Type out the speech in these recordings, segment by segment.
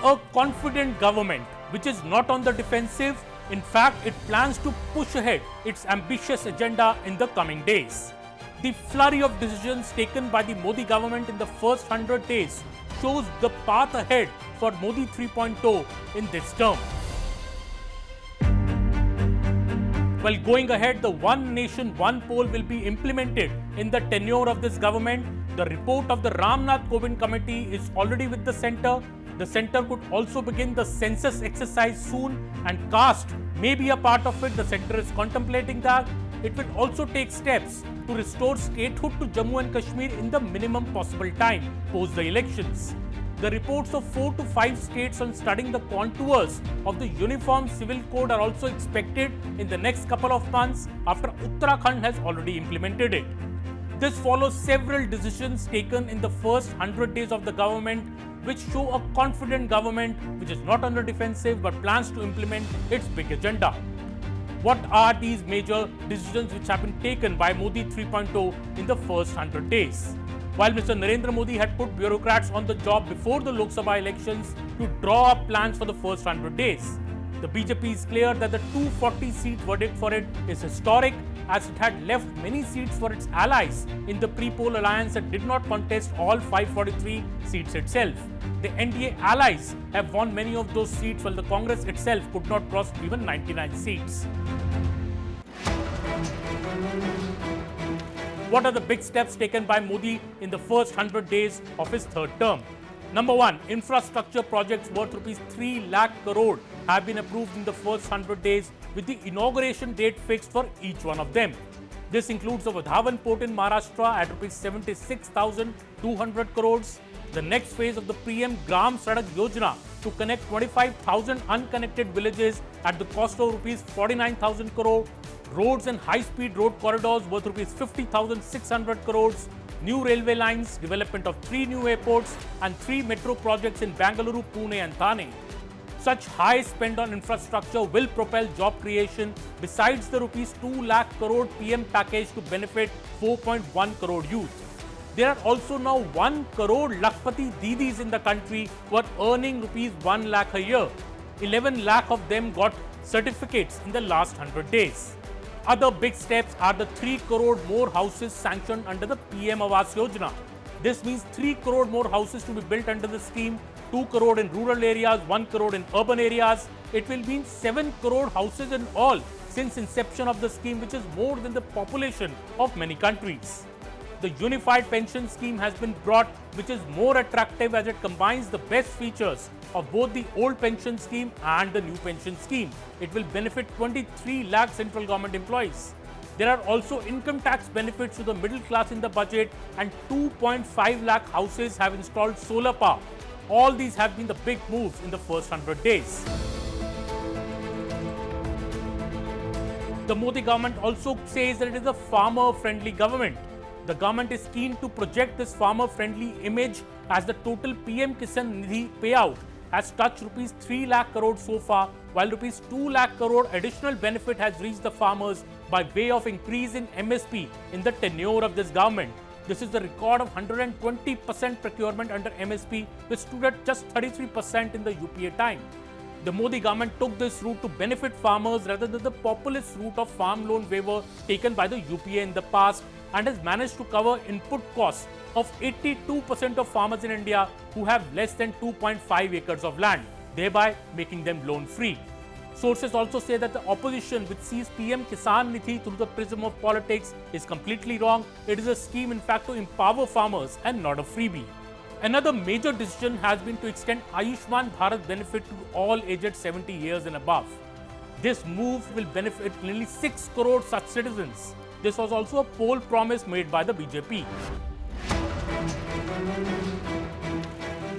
a confident government which is not on the defensive. In fact, it plans to push ahead its ambitious agenda in the coming days. The flurry of decisions taken by the Modi government in the first 100 days shows the path ahead for Modi 3.0 in this term. Well, going ahead, the One Nation, One Poll will be implemented in the tenure of this government. The report of the Ram Nath Kovind Committee is already with the centre. The centre could also begin the census exercise soon, and caste may be a part of it. The centre is contemplating that. It will also take steps to restore statehood to Jammu and Kashmir in the minimum possible time post the elections. The reports of 4 to 5 states on studying the contours of the Uniform Civil Code are also expected in the next couple of months after Uttarakhand has already implemented it. This follows several decisions taken in the first 100 days of the government, which show a confident government which is not on the defensive but plans to implement its big agenda. What are these major decisions which have been taken by Modi 3.0 in the first 100 days? While Mr. Narendra Modi had put bureaucrats on the job before the Lok Sabha elections to draw up plans for the first 100 days, the BJP is clear that the 240-seat verdict for it is historic, as it had left many seats for its allies in the pre-poll alliance that did not contest all 543 seats itself. The NDA allies have won many of those seats, while the Congress itself could not cross even 99 seats. What are the big steps taken by Modi in the first 100 days of his third term? Number one, infrastructure projects worth rupees 3 lakh crore have been approved in the first 100 days, with the inauguration date fixed for each one of them. This includes the Vadhavan port in Maharashtra at rupees 76,200 crores, the next phase of the PM Gram Sadak Yojana to connect 25,000 unconnected villages at the cost of rupees 49,000 crore, roads and high-speed road corridors worth rupees 50,600 crores, new railway lines, development of 3 new airports and 3 metro projects in Bangalore, Pune and Thane. Such high spend on infrastructure will propel job creation besides the rupees 2 lakh crore PM package to benefit 4.1 crore youth. There are also now 1 crore Lakpati Didis in the country who are earning rupees 1 lakh a year. 11 lakh of them got certificates in the last 100 days. Other big steps are the 3 crore more houses sanctioned under the PM Awas Yojana. This means 3 crore more houses to be built under the scheme, 2 crore in rural areas, 1 crore in urban areas. It will mean 7 crore houses in all since inception of the scheme, which is more than the population of many countries. The unified pension scheme has been brought, which is more attractive as it combines the best features of both the old pension scheme and the new pension scheme. It will benefit 23 lakh central government employees. There are also income tax benefits to the middle class in the budget, and 2.5 lakh houses have installed solar power. All these have been the big moves in the first 100 days. The Modi government also says that it is a farmer-friendly government. The government is keen to project this farmer-friendly image as the total PM Kisan Nidhi payout has touched rupees 3 lakh crore so far, while rupees 2 lakh crore additional benefit has reached the farmers by way of increase in MSP in the tenure of this government. This is the record of 120% procurement under MSP, which stood at just 33% in the UPA time. The Modi government took this route to benefit farmers rather than the populist route of farm loan waiver taken by the UPA in the past, and has managed to cover input costs of 82% of farmers in India who have less than 2.5 acres of land, thereby making them loan free. Sources also say that the opposition, which sees PM Kisan Nidhi through the prism of politics, is completely wrong. It is a scheme, in fact, to empower farmers and not a freebie. Another major decision has been to extend Ayushman Bharat benefit to all aged 70 years and above. This move will benefit nearly 6 crore such citizens. This was also a poll promise made by the BJP.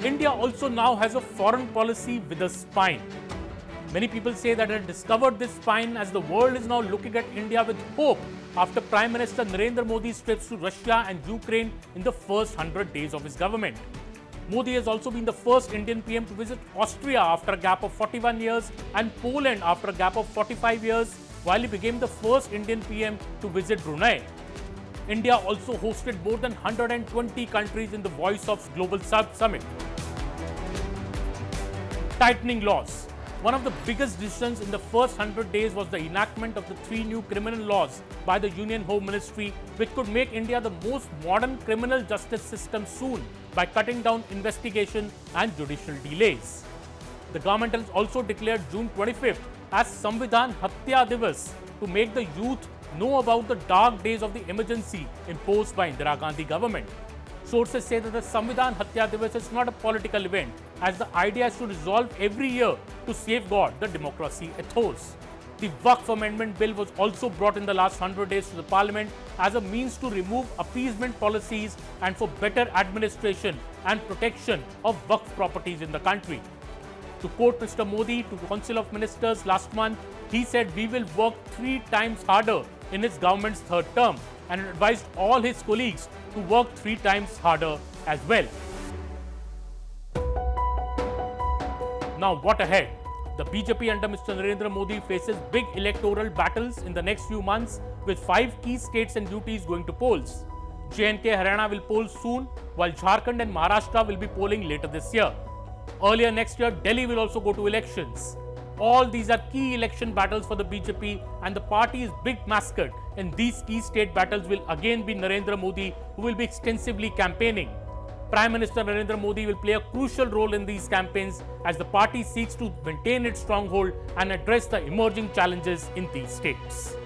India also now has a foreign policy with a spine. Many people say that it had discovered this spine as the world is now looking at India with hope after Prime Minister Narendra Modi's trips to Russia and Ukraine in the first 100 days of his government. Modi has also been the first Indian PM to visit Austria after a gap of 41 years and Poland after a gap of 45 years, while he became the first Indian PM to visit Brunei. India also hosted more than 120 countries in the Voice of Global Summit. tightening laws. One of the biggest decisions in the first 100 days was the enactment of the 3 new criminal laws by the Union Home Ministry, which could make India the most modern criminal justice system soon by cutting down investigation and judicial delays. The government has also declared June 25th as Samvidhan Hatya Divas to make the youth know about the dark days of the emergency imposed by Indira Gandhi government. Sources say that the Samvidhan Hatya Divas is not a political event, as the idea is to resolve every year to safeguard the democracy ethos. The Waqf Amendment Bill was also brought in the last 100 days to the Parliament as a means to remove appeasement policies and for better administration and protection of Waqf properties in the country. To quote Mr. Modi to the Council of Ministers last month, he said, "We will work 3 times harder in his government's third term," and advised all his colleagues to work 3 times harder as well. Now, what ahead? The BJP under Mr. Narendra Modi faces big electoral battles in the next few months, with 5 key states and UTs going to polls. J&K Haryana will poll soon, while Jharkhand and Maharashtra will be polling later this year. Earlier next year, Delhi will also go to elections. All these are key election battles for the BJP, and the party's big mascot in these key state battles will again be Narendra Modi, who will be extensively campaigning. Prime Minister Narendra Modi will play a crucial role in these campaigns as the party seeks to maintain its stronghold and address the emerging challenges in these states.